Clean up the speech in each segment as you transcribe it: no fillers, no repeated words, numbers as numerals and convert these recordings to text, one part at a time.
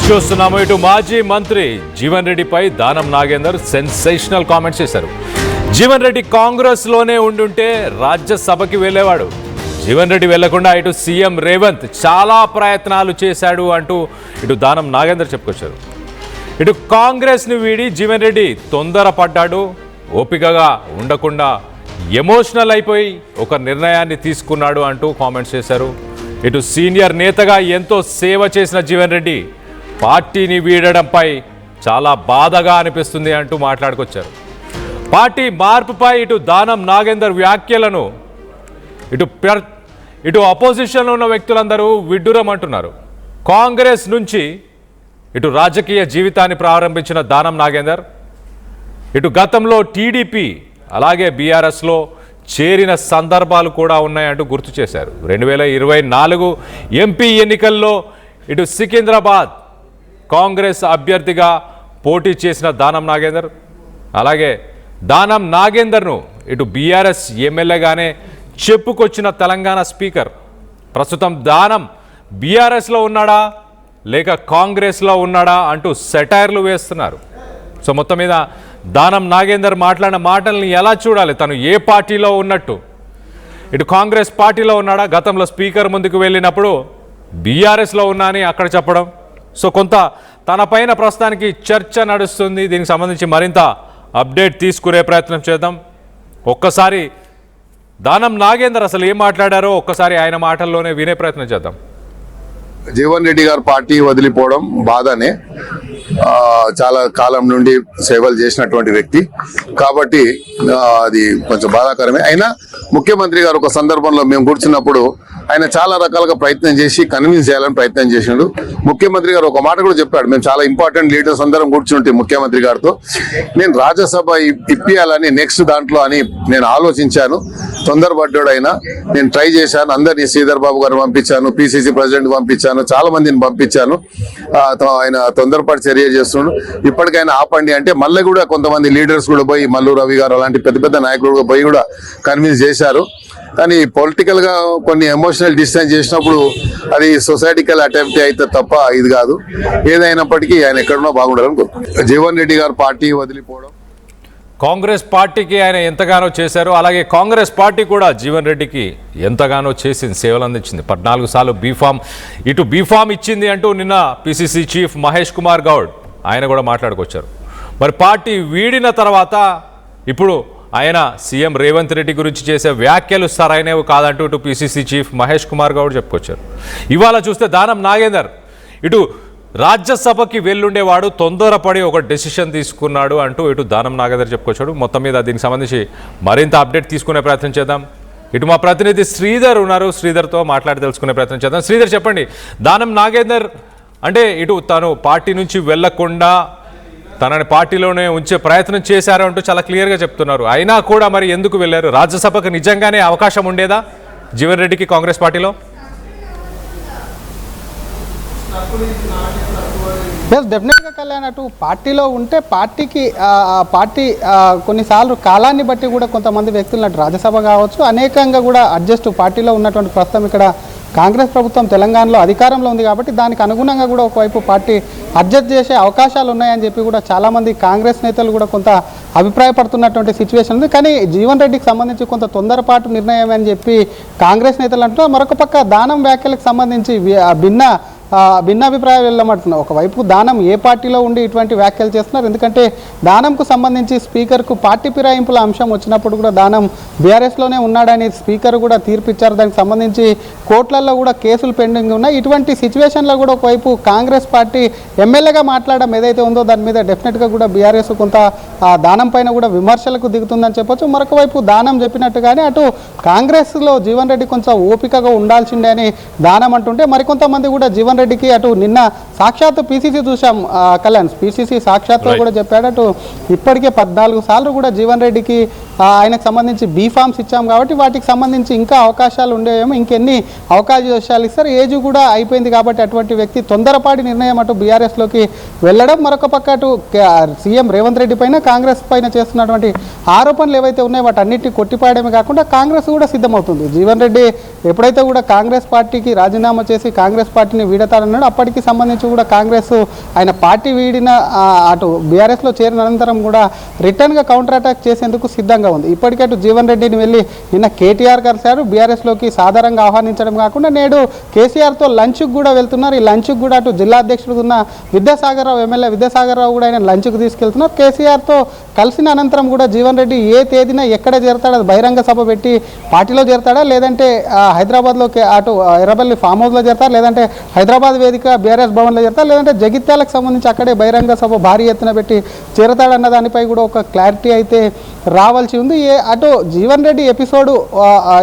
చూస్తున్నాము. ఇటు మాజీ మంత్రి జీవన్ రెడ్డిపై దానం నాగేందర్ సెన్సేషనల్ కామెంట్స్ చేశారు. జీవన్ రెడ్డి కాంగ్రెస్ లోనే ఉండుంటే రాజ్యసభకి వెళ్ళేవాడు. జీవన్ రెడ్డి వెళ్లకుండా ఇటు సీఎం రేవంత్ చాలా ప్రయత్నాలు చేశాడు అంటూ ఇటు దానం నాగేందర్ చెప్పుకొచ్చారు. ఇటు కాంగ్రెస్ని వీడి జీవన్ రెడ్డి తొందరపడ్డాడు, ఓపికగా ఉండకుండా ఎమోషనల్ అయిపోయి ఒక నిర్ణయాన్ని తీసుకున్నాడు అంటూ కామెంట్స్ చేశారు. ఇటు సీనియర్ నేతగా ఎంతో సేవ చేసిన జీవన్ రెడ్డి పార్టీని వీడడంపై చాలా బాధగా అనిపిస్తుంది అంటూ మాట్లాడుకొచ్చారు. పార్టీ మార్పుపై ఇటు దానం నాగేందర్ వ్యాఖ్యలను ఇటు అపోజిషన్లో ఉన్న వ్యక్తులందరూ విడ్డూరమంటున్నారు. కాంగ్రెస్ నుంచి ఇటు రాజకీయ జీవితాన్ని ప్రారంభించిన దానం నాగేందర్ ఇటు గతంలో టీడీపీ అలాగే బీఆర్ఎస్లో చేరిన సందర్భాలు కూడా ఉన్నాయంటూ గుర్తు చేశారు. 2024 ఎంపీ ఎన్నికల్లో ఇటు సికింద్రాబాద్ కాంగ్రెస్ అభ్యర్థిగా పోటీ చేసిన దానం నాగేందర్ అలాగే దానం నాగేందర్ను ఇటు బీఆర్ఎస్ ఎమ్మెల్యేగానే చెప్పుకొచ్చిన తెలంగాణ స్పీకర్ ప్రస్తుతం దానం బీఆర్ఎస్లో ఉన్నాడా లేక కాంగ్రెస్లో ఉన్నాడా అంటూ సెటైర్లు వేస్తున్నారు. సో మొత్తం మీద దానం నాగేందర్ మాట్లాడిన మాటల్ని ఎలా చూడాలి? తను ఏ పార్టీలో ఉన్నట్టు? ఇటు కాంగ్రెస్ పార్టీలో ఉన్నాడా? గతంలో స్పీకర్ ముందుకు వెళ్ళినప్పుడు బీఆర్ఎస్లో ఉన్నా అని అక్కడ చెప్పడం. సో కొంత తన పైన ప్రస్తుతానికి చర్చ నడుస్తుంది. దీనికి సంబంధించి మరింత అప్డేట్ తీసుకునే ప్రయత్నం చేద్దాం. ఒక్కసారి దానం నాగేందర్ అసలు ఏం మాట్లాడారో ఒక్కసారి ఆయన మాటల్లోనే వినే ప్రయత్నం చేద్దాం. జీవన్ రెడ్డి గారు పార్టీ వదిలిపోవడం బాధనే. చాలా కాలం నుండి సేవలు చేసినటువంటి వ్యక్తి కాబట్టి అది కొంచెం బాధాకరమే. అయినా ముఖ్యమంత్రి గారు ఒక సందర్భంలో మేము కూర్చున్నప్పుడు ఆయన చాలా రకాలుగా ప్రయత్నం చేసి కన్విన్స్ చేయాలని ప్రయత్నం చేసినాడు. ముఖ్యమంత్రి గారు ఒక మాట కూడా చెప్పాడు, మేము చాలా ఇంపార్టెంట్ లీడర్స్ అందరం కూర్చుంటే ముఖ్యమంత్రి గారితో నేను రాజ్యసభ ఇప్పియాలని నెక్స్ట్ దాంట్లో అని నేను ఆలోచించాను. తొందరపడ్డాడు అయినా నేను ట్రై చేశాను. అందరినీ శ్రీధర్ బాబు గారు పంపించాను, పిసిసి ప్రెసిడెంట్ పంపించాను, చాలా మందిని పంపించాను. ఆయన తొందరపాటు చర్య చేస్తున్నాడు. ఇప్పటికైనా ఆపండి అంటే మళ్ళీ కూడా కొంతమంది లీడర్స్ కూడా పోయి మల్లు రవి గారు అలాంటి పెద్ద పెద్ద నాయకులు పోయి కూడా కన్విన్స్ చేశారు. కానీ పొలిటికల్ గా కొన్ని ఎమోషనల్ డిస్టెన్స్ చేసినప్పుడు అది సొసైటికల్ అటెంప్ట్ అయితే తప్ప ఇది కాదు. ఏదైనప్పటికీ ఆయన ఎక్కడున్నా బాగుండాలని జీవన్ రెడ్డి గారు పార్టీ వదిలిపోవడం కాంగ్రెస్ పార్టీకి ఆయన ఎంతగానో చేశారు. అలాగే కాంగ్రెస్ పార్టీ కూడా జీవన్ రెడ్డికి ఎంతగానో చేసింది, సేవలు అందించింది. 14 సార్లు బీఫామ్ ఇచ్చింది అంటూ నిన్న పిసిసి చీఫ్ మహేష్ కుమార్ గౌడ్ ఆయన కూడా మాట్లాడుకొచ్చారు. మరి పార్టీ వీడిన తర్వాత ఇప్పుడు ఆయన సీఎం రేవంత్ రెడ్డి గురించి చేసే వ్యాఖ్యలు సరైనవి కాదంటూ ఇటు పిసిసి చీఫ్ మహేష్ కుమార్ గౌడ్ చెప్పుకొచ్చారు. ఇవాళ చూస్తే దానం నాగేందర్ ఇటు రాజ్యసభకి వెళ్ళుండేవాడు, తొందరపడి ఒక డెసిషన్ తీసుకున్నాడు అంటూ ఇటు దానం నాగేందర్ చెప్పుకొచ్చాడు. మొత్తం మీద దీనికి సంబంధించి మరింత అప్డేట్ తీసుకునే ప్రయత్నం చేద్దాం. ఇటు మా ప్రతినిధి శ్రీధర్ ఉన్నారు, శ్రీధర్తో మాట్లాడి తెలుసుకునే ప్రయత్నం చేద్దాం. శ్రీధర్ చెప్పండి, దానం నాగేందర్ అంటే ఇటు తను పార్టీ నుంచి వెళ్లకుండా తనని పార్టీలోనే ఉంచే ప్రయత్నం చేశారు అంటూ చాలా క్లియర్గా చెప్తున్నారు. అయినా కూడా మరి ఎందుకు వెళ్ళారు? రాజ్యసభకు నిజంగానే అవకాశం ఉండేదా జీవన్ రెడ్డికి కాంగ్రెస్ పార్టీలో? డెఫినెట్గా కళ్యాణ్ అటు పార్టీలో ఉంటే పార్టీ కొన్నిసార్లు కాలాన్ని బట్టి కూడా కొంతమంది వ్యక్తులు అటు రాజ్యసభ కావచ్చు అనేకంగా కూడా అడ్జస్ట్ పార్టీలో ఉన్నటువంటి ప్రస్తుతం ఇక్కడ కాంగ్రెస్ ప్రభుత్వం తెలంగాణలో అధికారంలో ఉంది కాబట్టి దానికి అనుగుణంగా కూడా ఒకవైపు పార్టీ అడ్జస్ట్ చేసే అవకాశాలు ఉన్నాయని చెప్పి కూడా చాలామంది కాంగ్రెస్ నేతలు కూడా కొంత అభిప్రాయపడుతున్నటువంటి సిచ్యువేషన్ ఉంది. కానీ జీవన్ రెడ్డికి సంబంధించి కొంత తొందరపాటు నిర్ణయం అని చెప్పి కాంగ్రెస్ నేతలు అంటున్నారు. మరొక పక్క దానం వ్యాఖ్యలకు సంబంధించి భిన్నాభిప్రాయాలు వెళ్ళమంటున్నారు. ఒకవైపు దానం ఏ పార్టీలో ఉండి ఇటువంటి వ్యాఖ్యలు చేస్తున్నారు? ఎందుకంటే దానంకు సంబంధించి స్పీకర్కు పార్టీ ఫిరాయింపుల అంశం వచ్చినప్పుడు కూడా దానం బీఆర్ఎస్లోనే ఉన్నాడని స్పీకర్ కూడా తీర్పిచ్చారు. దానికి సంబంధించి కోర్టులలో కూడా కేసులు పెండింగ్ ఉన్నాయి. ఇటువంటి సిచ్యువేషన్లో కూడా ఒకవైపు కాంగ్రెస్ పార్టీ ఎమ్మెల్యేగా మాట్లాడడం ఏదైతే ఉందో దాని మీద డెఫినెట్గా కూడా బీఆర్ఎస్ కొంత దానం పైన కూడా విమర్శలకు దిగుతుందని చెప్పొచ్చు. మరొక వైపు దానం చెప్పినట్టుగానే అటు కాంగ్రెస్లో జీవన్ రెడ్డి కొంచెం ఓపికగా ఉండాల్సిందే అని దానం అంటుంటే మరికొంతమంది కూడా జీవన్ రెడ్డికి అటు నిన్న సాక్షాత్తు పిసిసి చూసాం కళ్యాణ్, పిసిసి సాక్షాత్తులో కూడా చెప్పాడు అటు ఇప్పటికే 14 సార్లు కూడా జీవన్ రెడ్డికి ఆయనకు సంబంధించి బీఫామ్స్ ఇచ్చాం కాబట్టి వాటికి సంబంధించి ఇంకా అవకాశాలు ఉండేవేమో, ఇంకెన్ని అవకాశాలు ఇస్తారు, ఏజ్ కూడా అయిపోయింది కాబట్టి అటువంటి వ్యక్తి తొందరపాటి నిర్ణయం అటు బీఆర్ఎస్లోకి వెళ్ళడం, మరొక పక్క అటు సీఎం రేవంత్ రెడ్డి పైన కాంగ్రెస్ పైన చేస్తున్నటువంటి ఆరోపణలు ఏవైతే ఉన్నాయో వాటన్నిటిని కొట్టిపాయడమే కాకుండా కాంగ్రెస్ కూడా సిద్ధమవుతుంది. జీవన్ రెడ్డి ఎప్పుడైతే కూడా కాంగ్రెస్ పార్టీకి రాజీనామా చేసి కాంగ్రెస్ పార్టీని వీడతారన్నాడు, అప్పటికి సంబంధించి కూడా కాంగ్రెస్ ఆయన పార్టీ వీడిన అటు బీఆర్ఎస్లో చేరిన అనంతరం కూడా రిటర్న్గా కౌంటర్ అటాక్ చేసేందుకు సిద్ధంగా ఉంది. ఇప్పటికే అటు జీవన్ రెడ్డిని వెళ్ళి నిన్న కేటీఆర్ కలిశారు, బీఆర్ఎస్లోకి సాధారణంగా ఆహ్వానించడం కాకుండా నేడు కేసీఆర్తో లంచ్కి కూడా వెళ్తున్నారు. ఈ లంచ్కి కూడా అటు జిల్లా అధ్యక్షుడు ఉన్న విద్యాసాగర్ రావు, ఎమ్మెల్యే విద్యాసాగర్ రావు కూడా ఆయన లంచ్కి తీసుకెళ్తున్నారు. కేసీఆర్తో కలిసిన అనంతరం కూడా జీవన్ రెడ్డి ఏ తేదీన ఎక్కడ చేరతాడు, అది బహిరంగ సభ పెట్టి పార్టీలో చేరతాడా, లేదంటే హైదరాబాద్లో అటు ఎర్రబల్లి ఫామ్ హౌస్లో చేరతారు, లేదంటే హైదరాబాద్ వేదిక బీఆర్ఎస్ భవన్లో చేరతారు, లేదంటే జగిత్యాలకు సంబంధించి అక్కడే బహిరంగ సభ భారీ ఎత్తున పెట్టి చేరతాడన్న దానిపై కూడా ఒక క్లారిటీ అయితే రావాల్సి ఉంది. అటు జీవన్ రెడ్డి ఎపిసోడ్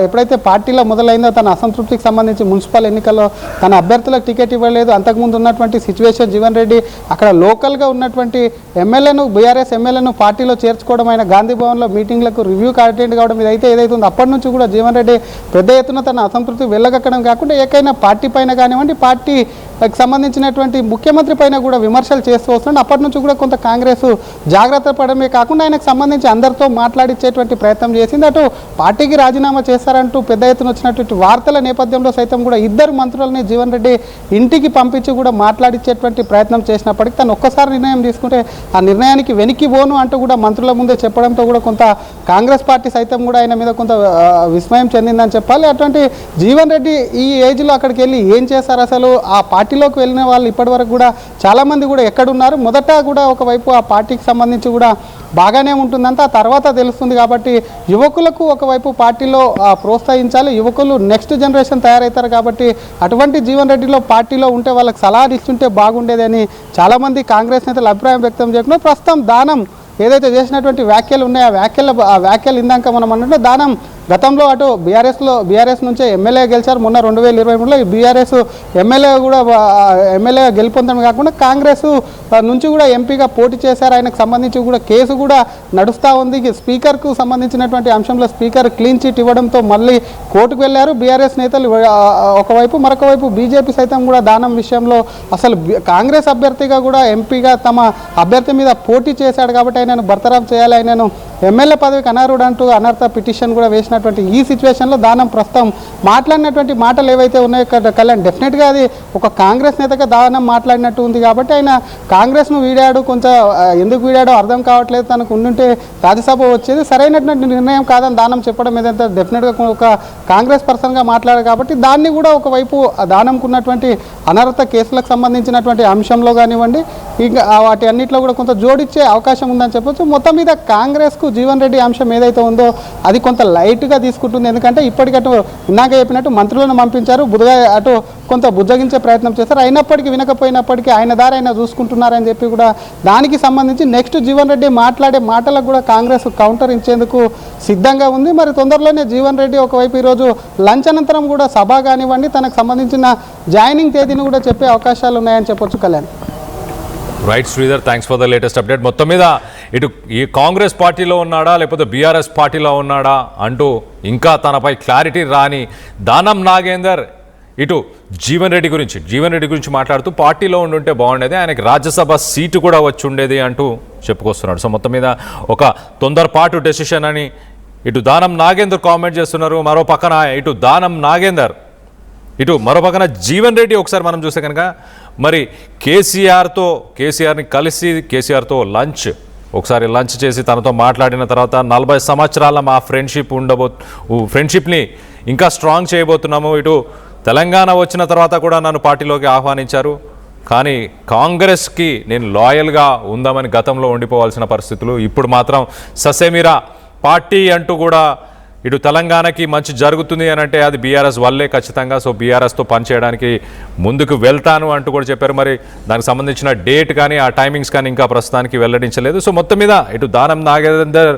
ఎప్పుడైతే పార్టీలో మొదలైందో తన అసంతృప్తికి సంబంధించి మున్సిపల్ ఎన్నికల్లో తన అభ్యర్థులకు టికెట్ ఇవ్వలేదు, అంతకుముందు ఉన్నటువంటి సిచ్యువేషన్ జీవన్ రెడ్డి అక్కడ లోకల్గా ఉన్నటువంటి ఎమ్మెల్యేను బీఆర్ఎస్ ఎమ్మెల్యేను పార్టీలో చేర్చుకోవడం, ఆయన గాంధీ భవన్లో మీటింగ్లకు రివ్యూకి అటెండ్ కావడం, ఇదైతే ఏదైతే ఉందో అప్పటి నుంచి కూడా జీవన్ రెడ్డి పెద్ద ఎత్తున తన అసంతృప్తి వెళ్ళగక్కడం కాకుండా ఏకైనా పార్టీ పైన కానివ్వండి, పార్టీకి సంబంధించినటువంటి ముఖ్యమంత్రి పైన కూడా విమర్శలు చేస్తూ వస్తున్నాడు. అప్పటి నుంచి కూడా కొంత కాంగ్రెస్ జాగ్రత్త పడమే కాకుండా ఆయనకు సంబంధించి అందరితో మాట్లాడించేటువంటి ప్రయత్నం చేసింది. అటు పార్టీకి రాజీనామా చేస్తారంటూ పెద్ద ఎత్తున వచ్చినటువంటి వార్తల నేపథ్యంలో సైతం కూడా ఇద్దరు మంత్రులని జీవన్ రెడ్డి ఇంటికి పంపించి కూడా మాట్లాడించేటువంటి ప్రయత్నం చేసినప్పటికీ తను ఒక్కసారి నిర్ణయం తీసుకుంటే ఆ నిర్ణయానికి వెనక్కి పోను అంటూ కూడా మంత్రుల ముందే చెప్పడంతో కూడా కొంత కాంగ్రెస్ పార్టీ సైతం కూడా ఆయన మీద కొంత విస్మయం చెందిందని చెప్పాలి. అటువంటి జీవన్ రెడ్డి ఈ ఏజ్లో అక్కడికి వెళ్ళి ఏం చేశారు, అసలు ఆ పార్టీలోకి వెళ్ళిన వాళ్ళు ఇప్పటివరకు కూడా చాలామంది కూడా ఎక్కడున్నారు, మొదట కూడా ఒకవైపు ఆ పార్టీకి సంబంధించి కూడా బాగానే ఉంటుందంతా ఆ తర్వాత తెలుస్తుంది. కాబట్టి యువకులకు ఒకవైపు పార్టీలో ప్రోత్సహించాలి, యువకులు నెక్స్ట్ జనరేషన్ తయారవుతారు. కాబట్టి అటువంటి జీవన్ రెడ్డిలో పార్టీలో ఉంటే వాళ్ళకి సలహాలు ఇస్తుంటే బాగుండేదని చాలామంది కాంగ్రెస్ నేతలు అభిప్రాయం వ్యక్తం చేస్తున్నారు. ప్రస్తుతం దానం ఏదైతే చేసినటువంటి వ్యాఖ్యలు ఉన్నాయో ఆ వ్యాఖ్యలు ఇందాక మనం అన్నట్టు దానం గతంలో అటు బీఆర్ఎస్ నుంచే ఎమ్మెల్యే గెలిచారు. మొన్న 2023లో ఈ బీఆర్ఎస్ ఎమ్మెల్యేగా గెలుపొందడం కాకుండా కాంగ్రెస్ నుంచి కూడా ఎంపీగా పోటీ చేశారు. ఆయనకు సంబంధించి కూడా కేసు కూడా నడుస్తూ ఉంది. స్పీకర్కు సంబంధించినటువంటి అంశంలో స్పీకర్ క్లీన్ చిట్ ఇవ్వడంతో మళ్ళీ కోర్టుకు వెళ్ళారు బీఆర్ఎస్ నేతలు ఒకవైపు, మరొక వైపు బీజేపీ సైతం కూడా దానం విషయంలో అసలు కాంగ్రెస్ అభ్యర్థిగా కూడా ఎంపీగా తమ అభ్యర్థి మీద పోటీ చేశాడు కాబట్టి ఆయనను బర్తరఫ్ చేయాలి, ఆయనను ఎమ్మెల్యే పదవికి అనర్హుడు అంటూ అనర్హత పిటిషన్ కూడా వేసినటువంటి ఈ సిచ్యువేషన్లో దానం ప్రస్తుతం మాట్లాడినటువంటి మాటలు ఏవైతే ఉన్నాయో కళ్యాణ్ డెఫినెట్గా అది ఒక కాంగ్రెస్ నేతగా దానం మాట్లాడినట్టు ఉంది. కాబట్టి ఆయన కాంగ్రెస్ను వీడాడు, కొంచెం ఎందుకు వీడాడో అర్థం కావట్లేదు, తనకు ఉండుంటే రాజ్యసభ వచ్చేది సరైనటువంటి నిర్ణయం కాదని దానం చెప్పడం ఏదైతే డెఫినెట్గా ఒక కాంగ్రెస్ పర్సన్గా మాట్లాడారు. కాబట్టి దాన్ని కూడా ఒకవైపు దానంకు ఉన్నటువంటి అనర్హత కేసులకు సంబంధించినటువంటి అంశంలో కానివ్వండి, ఇంకా వాటి అన్నింటిలో కూడా కొంత జోడించే అవకాశం ఉందని చెప్పొచ్చు. మొత్తం మీద కాంగ్రెస్కు జీవన్ రెడ్డి అంశం ఏదైతే ఉందో అది కొంత లైట్గా తీసుకుంటుంది. ఎందుకంటే ఇప్పటికటు ఇందాక చెప్పినట్టు మంత్రులను పంపించారు, అటు కొంత బుజ్జగించే ప్రయత్నం చేస్తారు. అయినప్పటికీ వినకపోయినప్పటికీ ఆయన దారి ఆయన చూసుకుంటున్నారని చెప్పి కూడా దానికి సంబంధించి నెక్స్ట్ జీవన్ రెడ్డి మాట్లాడే మాటలకు కూడా కాంగ్రెస్ కౌంటర్ ఇచ్చేందుకు సిద్ధంగా ఉంది. మరి తొందరలోనే జీవన్ రెడ్డి ఒకవైపు ఈరోజు లంచ్ అనంతరం కూడా సభ కానివ్వండి తనకు సంబంధించిన జాయినింగ్ తేదీని కూడా చెప్పే అవకాశాలు ఉన్నాయని చెప్పొచ్చు. Kalyan. Right Sridhar, thanks for the latest update. మొత్తం మీద ఇటు ఈ కాంగ్రెస్ పార్టీలో ఉన్నాడా లేకపోతే బీఆర్ఎస్ పార్టీలో ఉన్నాడా అంటూ ఇంకా తనపై క్లారిటీ రాని దానం నాగేందర్ ఇటు జీవన్ రెడ్డి గురించి మాట్లాడుతూ పార్టీలో ఉండుంటే బాగుండేది, ఆయనకి రాజ్యసభ సీటు కూడా వచ్చి ఉండేది అంటూ చెప్పుకొస్తున్నాడు. సో మొత్తం మీద ఒక తొందరపాటు డెసిషన్ అని ఇటు దానం నాగేందర్ కామెంట్ చేస్తున్నారు. మరో పక్కన జీవన్ రెడ్డి ఒకసారి మనం చూస్తే కనుక మరి కేసీఆర్ని కలిసి కేసీఆర్తో ఒకసారి లంచ్ చేసి తనతో మాట్లాడిన తర్వాత 40 సంవత్సరాల మా ఫ్రెండ్షిప్ని ఇంకా స్ట్రాంగ్ చేయబోతున్నాము, ఇటు తెలంగాణ వచ్చిన తర్వాత కూడా నన్ను పార్టీలోకి ఆహ్వానించారు, కానీ కాంగ్రెస్కి నేను లాయల్గా ఉందామని గతంలో ఉండిపోవాల్సిన పరిస్థితులు, ఇప్పుడు మాత్రం ససేమిరా పార్టీ అంటూ కూడా ఇటు తెలంగాణకి మంచి జరుగుతుంది అని అంటే అది బీఆర్ఎస్ వల్లే ఖచ్చితంగా. సో బీఆర్ఎస్తో పనిచేయడానికి ముందుకు వెళ్తాను అంటూ కూడా చెప్పారు. మరి దానికి సంబంధించిన డేట్ కానీ ఆ టైమింగ్స్ కానీ ఇంకా ప్రస్తుతానికి వెల్లడించలేదు. సో మొత్తం మీద ఇటు దానం నాగేందర్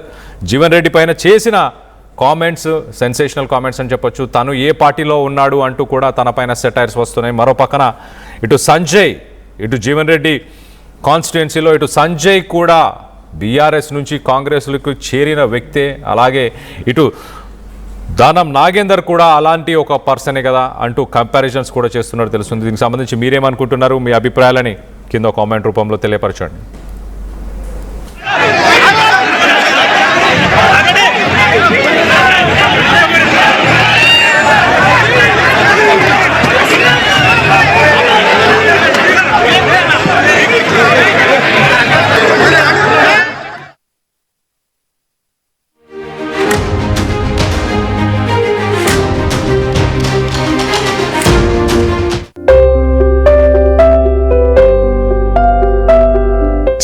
జీవన్ రెడ్డి పైన చేసిన కామెంట్స్ సెన్సేషనల్ కామెంట్స్ అని చెప్పొచ్చు. తను ఏ పార్టీలో ఉన్నాడు అంటూ కూడా తన పైన సెటైర్స్ వస్తున్నాయి. మరో పక్కన ఇటు జీవన్ రెడ్డి కాన్స్టిట్యుయెన్సీలో ఇటు సంజయ్ కూడా బీఆర్ఎస్ నుంచి కాంగ్రెస్లకు చేరిన వ్యక్తే. అలాగే ఇటు దానం నాగేందర్ కూడా అలాంటి ఒక పర్సనే కదా అంటూ కంపారిజన్స్ కూడా చేస్తున్నారు తెలుస్తుంది. దీనికి సంబంధించి మీరేమనుకుంటున్నారు? మీ అభిప్రాయాలని కింద కామెంట్ రూపంలో తెలియపరచండి.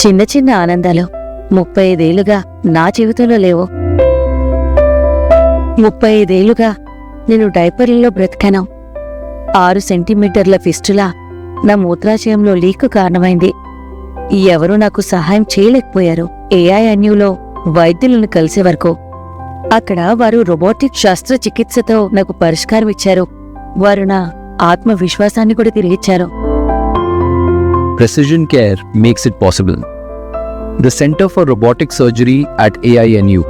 చిన్న చిన్న ఆనందాలు 35 ఏళ్లుగా నా జీవితంలో లేవు. 35 ఏళ్లుగా నేను డైపర్లలో బ్రతికాను. 6 సెంటీమీటర్ల ఫిస్టులా నా మూత్రాశయంలో లీక్ కారణమైంది. ఎవరూ నాకు సహాయం చేయలేకపోయారు. ఏఐఎన్యూలో వైద్యులను కలిసే వరకు అక్కడ వారు రోబోటిక్ శస్త్రచికిత్సతో నాకు పరిష్కారం ఇచ్చారు. వారు నా ఆత్మవిశ్వాసాన్ని కూడా తిరిగిచ్చారు. Precision care makes it possible. The Center for Robotic Surgery at AINU